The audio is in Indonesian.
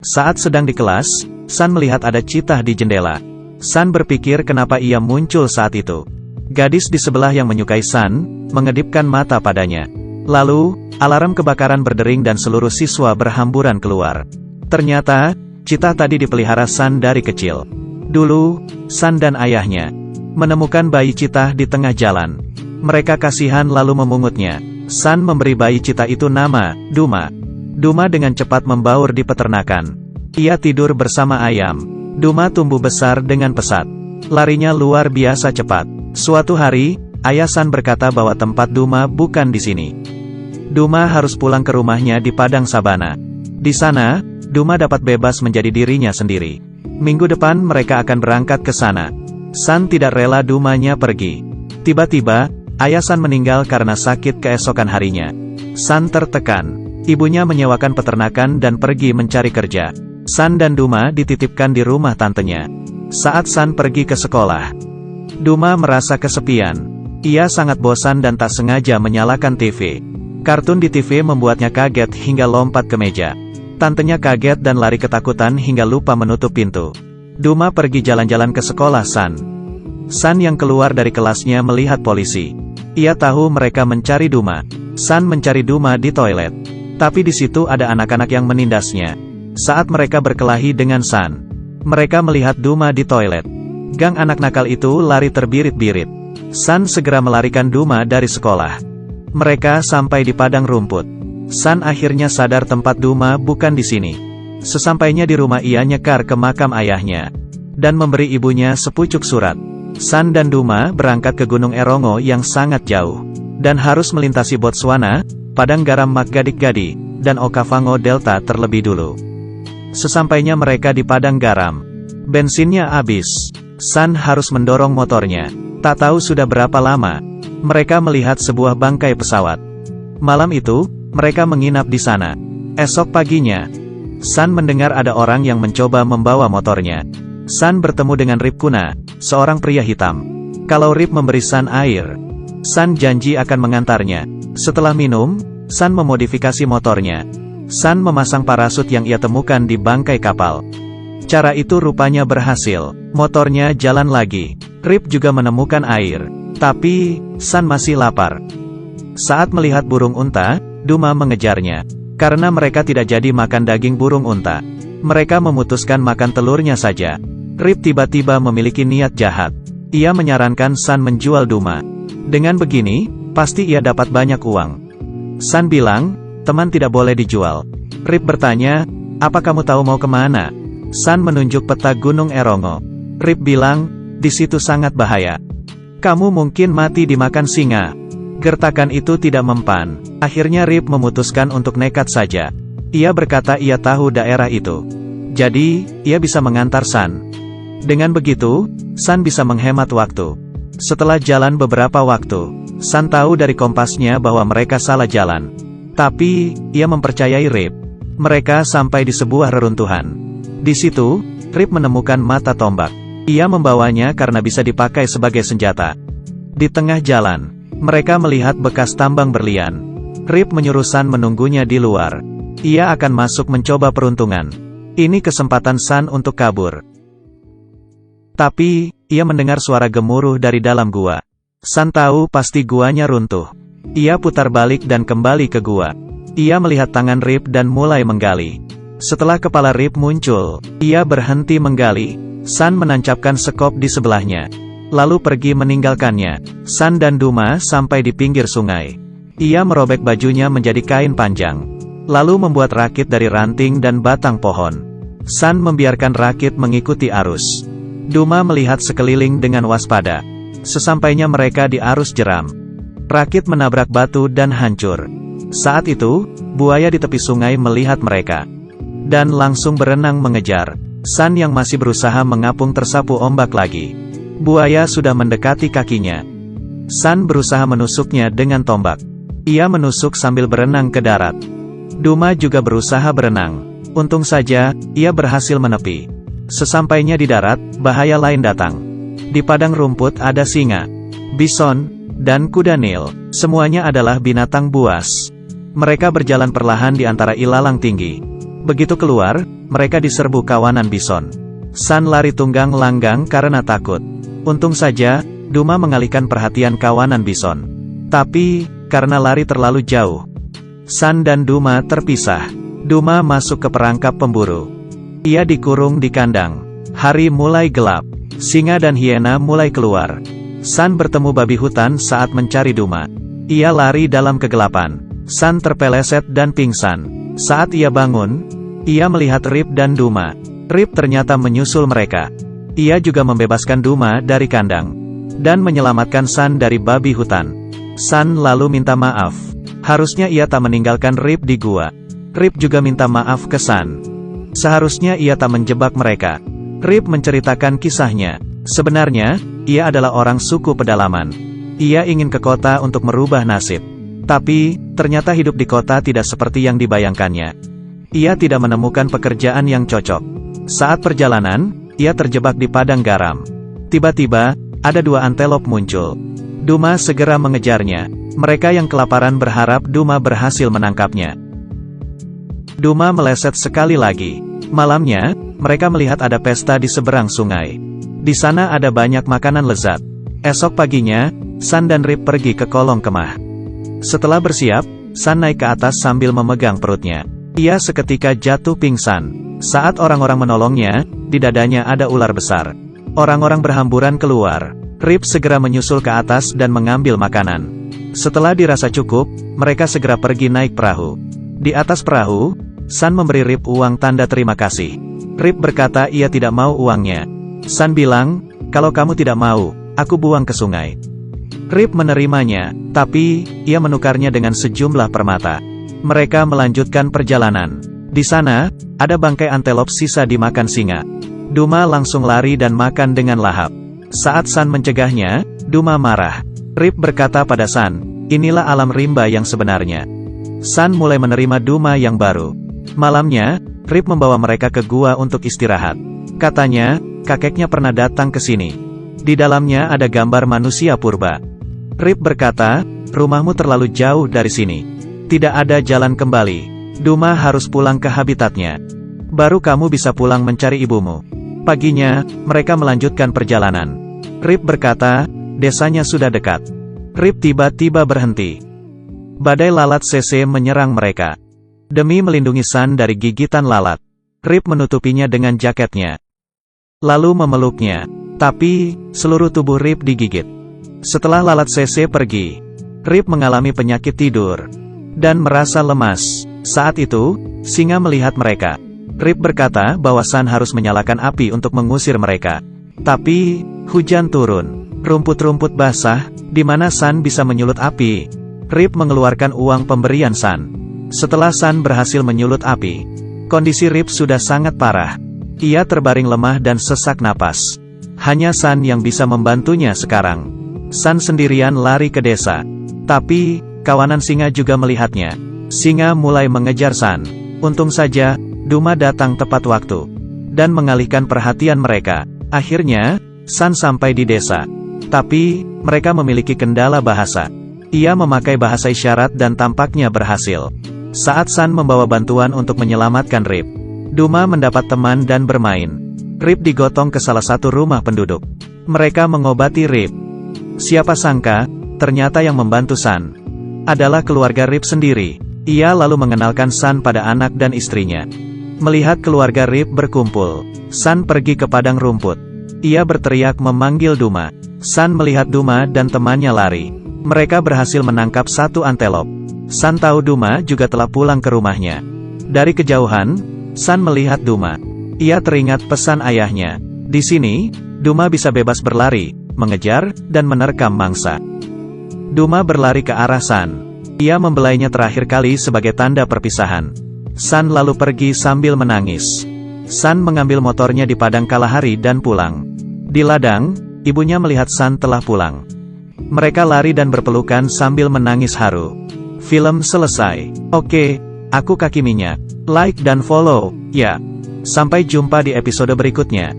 Saat sedang di kelas, San melihat ada citah di jendela. San berpikir kenapa ia muncul saat itu. Gadis di sebelah yang menyukai San, mengedipkan mata padanya. Lalu, alarm kebakaran berdering dan seluruh siswa berhamburan keluar. Ternyata, citah tadi dipelihara San dari kecil. Dulu, San dan ayahnya menemukan bayi citah di tengah jalan. Mereka kasihan lalu memungutnya. San memberi bayi citah itu nama, Duma. Duma dengan cepat membaur di peternakan. Ia tidur bersama ayam. Duma tumbuh besar dengan pesat. Larinya luar biasa cepat. Suatu hari, ayah San berkata bahwa tempat Duma bukan di sini. Duma harus pulang ke rumahnya di padang sabana. Di sana, Duma dapat bebas menjadi dirinya sendiri. Minggu depan mereka akan berangkat ke sana. San tidak rela Dumanya pergi. Tiba-tiba, ayah San meninggal karena sakit keesokan harinya. San tertekan. Ibunya menyewakan peternakan dan pergi mencari kerja. San dan Duma dititipkan di rumah tantenya. Saat San pergi ke sekolah, Duma merasa kesepian. Ia sangat bosan dan tak sengaja menyalakan TV. Kartun di TV membuatnya kaget hingga lompat ke meja. Tantenya kaget dan lari ketakutan hingga lupa menutup pintu. Duma pergi jalan-jalan ke sekolah San. San yang keluar dari kelasnya melihat polisi. Ia tahu mereka mencari Duma. San mencari Duma di toilet. Tapi di situ ada anak-anak yang menindasnya. Saat mereka berkelahi dengan San, mereka melihat Duma di toilet. Gang anak nakal itu lari terbirit-birit. San segera melarikan Duma dari sekolah. Mereka sampai di padang rumput. San akhirnya sadar tempat Duma bukan di sini. Sesampainya di rumah ia nyekar ke makam ayahnya dan memberi ibunya sepucuk surat. San dan Duma berangkat ke Gunung Erongo yang sangat jauh dan harus melintasi Botswana, padang garam Maggadik-Gadi, dan Okavango Delta terlebih dulu. Sesampainya mereka di padang garam, bensinnya habis. San harus mendorong motornya. Tak tahu sudah berapa lama, mereka melihat sebuah bangkai pesawat. Malam itu, mereka menginap di sana. Esok paginya, San mendengar ada orang yang mencoba membawa motornya. San bertemu dengan Rip Kuna, seorang pria hitam. Kalau Rip memberi San air, San janji akan mengantarnya. Setelah minum, San memodifikasi motornya. San memasang parasut yang ia temukan di bangkai kapal. Cara itu rupanya berhasil. Motornya jalan lagi. Rip juga menemukan air. Tapi, San masih lapar. Saat melihat burung unta, Duma mengejarnya. Karena mereka tidak jadi makan daging burung unta, mereka memutuskan makan telurnya saja. Rip tiba-tiba memiliki niat jahat. Ia menyarankan San menjual Duma. Dengan begini, pasti ia dapat banyak uang. San bilang, teman tidak boleh dijual. Rip bertanya, apa kamu tahu mau kemana? San menunjuk peta Gunung Erongo. Rip bilang, di situ sangat bahaya. Kamu mungkin mati dimakan singa. Gertakan itu tidak mempan. Akhirnya Rip memutuskan untuk nekat saja. Ia berkata ia tahu daerah itu. Jadi, ia bisa mengantar San. Dengan begitu, San bisa menghemat waktu. Setelah jalan beberapa waktu, San tahu dari kompasnya bahwa mereka salah jalan. Tapi, ia mempercayai Rip. Mereka sampai di sebuah reruntuhan. Di situ, Rip menemukan mata tombak. Ia membawanya karena bisa dipakai sebagai senjata. Di tengah jalan, mereka melihat bekas tambang berlian. Rip menyuruh San menunggunya di luar. Ia akan masuk mencoba peruntungan. Ini kesempatan San untuk kabur. Tapi, ia mendengar suara gemuruh dari dalam gua. San tahu pasti guanya runtuh. Ia putar balik dan kembali ke gua. Ia melihat tangan Rip dan mulai menggali. Setelah kepala Rip muncul, ia berhenti menggali. San menancapkan sekop di sebelahnya, lalu pergi meninggalkannya. San dan Duma sampai di pinggir sungai. Ia merobek bajunya menjadi kain panjang, lalu membuat rakit dari ranting dan batang pohon. San membiarkan rakit mengikuti arus. Duma melihat sekeliling dengan waspada. Sesampainya mereka di arus jeram, rakit menabrak batu dan hancur. Saat itu, buaya di tepi sungai melihat mereka dan langsung berenang mengejar. San yang masih berusaha mengapung tersapu ombak lagi. Buaya sudah mendekati kakinya. San berusaha menusuknya dengan tombak. Ia menusuk sambil berenang ke darat. Duma juga berusaha berenang. Untung saja, ia berhasil menepi. Sesampainya di darat, bahaya lain datang. Di padang rumput ada singa, bison, dan kuda Nil. Semuanya adalah binatang buas. Mereka berjalan perlahan di antara ilalang tinggi. Begitu keluar, mereka diserbu kawanan bison. San lari tunggang langgang karena takut. Untung saja, Duma mengalihkan perhatian kawanan bison. Tapi, karena lari terlalu jauh, San dan Duma terpisah. Duma masuk ke perangkap pemburu. Ia dikurung di kandang. Hari mulai gelap. Singa dan hiena mulai keluar. San bertemu babi hutan saat mencari Duma. Ia lari dalam kegelapan. San terpeleset dan pingsan. Saat ia bangun, ia melihat Rip dan Duma. Rip ternyata menyusul mereka. Ia juga membebaskan Duma dari kandang dan menyelamatkan San dari babi hutan. San lalu minta maaf. Harusnya ia tak meninggalkan Rip di gua. Rip juga minta maaf ke San. Seharusnya ia tak menjebak mereka. Rip menceritakan kisahnya. Sebenarnya, ia adalah orang suku pedalaman. Ia ingin ke kota untuk merubah nasib. Tapi, ternyata hidup di kota tidak seperti yang dibayangkannya. Ia tidak menemukan pekerjaan yang cocok. Saat perjalanan, ia terjebak di padang garam. Tiba-tiba, ada 2 antelop muncul. Duma segera mengejarnya. Mereka yang kelaparan berharap Duma berhasil menangkapnya. Duma meleset sekali lagi. Malamnya, mereka melihat ada pesta di seberang sungai. Di sana ada banyak makanan lezat. Esok paginya, San dan Rip pergi ke kolong kemah. Setelah bersiap, San naik ke atas sambil memegang perutnya. Ia seketika jatuh pingsan. Saat orang-orang menolongnya, di dadanya ada ular besar. Orang-orang berhamburan keluar. Rip segera menyusul ke atas dan mengambil makanan. Setelah dirasa cukup, mereka segera pergi naik perahu. Di atas perahu, San memberi Rip uang tanda terima kasih. Rip berkata ia tidak mau uangnya. San bilang, kalau kamu tidak mau, aku buang ke sungai. Rip menerimanya, tapi ia menukarnya dengan sejumlah permata. Mereka melanjutkan perjalanan. Di sana, ada bangkai antelop sisa dimakan singa. Duma langsung lari dan makan dengan lahap. Saat San mencegahnya, Duma marah. Rip berkata pada San, inilah alam rimba yang sebenarnya. San mulai menerima Duma yang baru. Malamnya, Rip membawa mereka ke gua untuk istirahat. Katanya, kakeknya pernah datang ke sini. Di dalamnya ada gambar manusia purba. Rip berkata, rumahmu terlalu jauh dari sini. Tidak ada jalan kembali. Duma harus pulang ke habitatnya. Baru kamu bisa pulang mencari ibumu. Paginya, mereka melanjutkan perjalanan. Rip berkata, desanya sudah dekat. Rip tiba-tiba berhenti. Badai lalat CC menyerang mereka. Demi melindungi San dari gigitan lalat, Rip menutupinya dengan jaketnya. Lalu memeluknya. Tapi, seluruh tubuh Rip digigit. Setelah lalat CC pergi, Rip mengalami penyakit tidur dan merasa lemas. Saat itu, singa melihat mereka. Rip berkata bahwa San harus menyalakan api untuk mengusir mereka. Tapi, hujan turun. Rumput-rumput basah, di mana San bisa menyulut api. Rip mengeluarkan uang pemberian San. Setelah San berhasil menyulut api, kondisi Rip sudah sangat parah. Ia terbaring lemah dan sesak napas. Hanya San yang bisa membantunya sekarang. San sendirian lari ke desa. Tapi, kawanan singa juga melihatnya. Singa mulai mengejar San. Untung saja, Duma datang tepat waktu dan mengalihkan perhatian mereka. Akhirnya, San sampai di desa. Tapi, mereka memiliki kendala bahasa. Ia memakai bahasa isyarat dan tampaknya berhasil. Saat San membawa bantuan untuk menyelamatkan Rip, Duma mendapat teman dan bermain. Rip digotong ke salah satu rumah penduduk. Mereka mengobati Rip. Siapa sangka, ternyata yang membantu San adalah keluarga Rip sendiri. Ia lalu mengenalkan San pada anak dan istrinya. Melihat keluarga Rip berkumpul, San pergi ke padang rumput. Ia berteriak memanggil Duma. San melihat Duma dan temannya lari. Mereka berhasil menangkap satu antelop. San tahu Duma juga telah pulang ke rumahnya. Dari kejauhan, San melihat Duma. Ia teringat pesan ayahnya. Di sini, Duma bisa bebas berlari, mengejar, dan menerkam mangsa. Duma berlari ke arah San. Ia membelainya terakhir kali sebagai tanda perpisahan. San lalu pergi sambil menangis. San mengambil motornya di padang Kalahari dan pulang. Di ladang, ibunya melihat San telah pulang. Mereka lari dan berpelukan sambil menangis haru. Film selesai. Oke, aku Kaki Minyak. Like dan follow, ya. Sampai jumpa di episode berikutnya.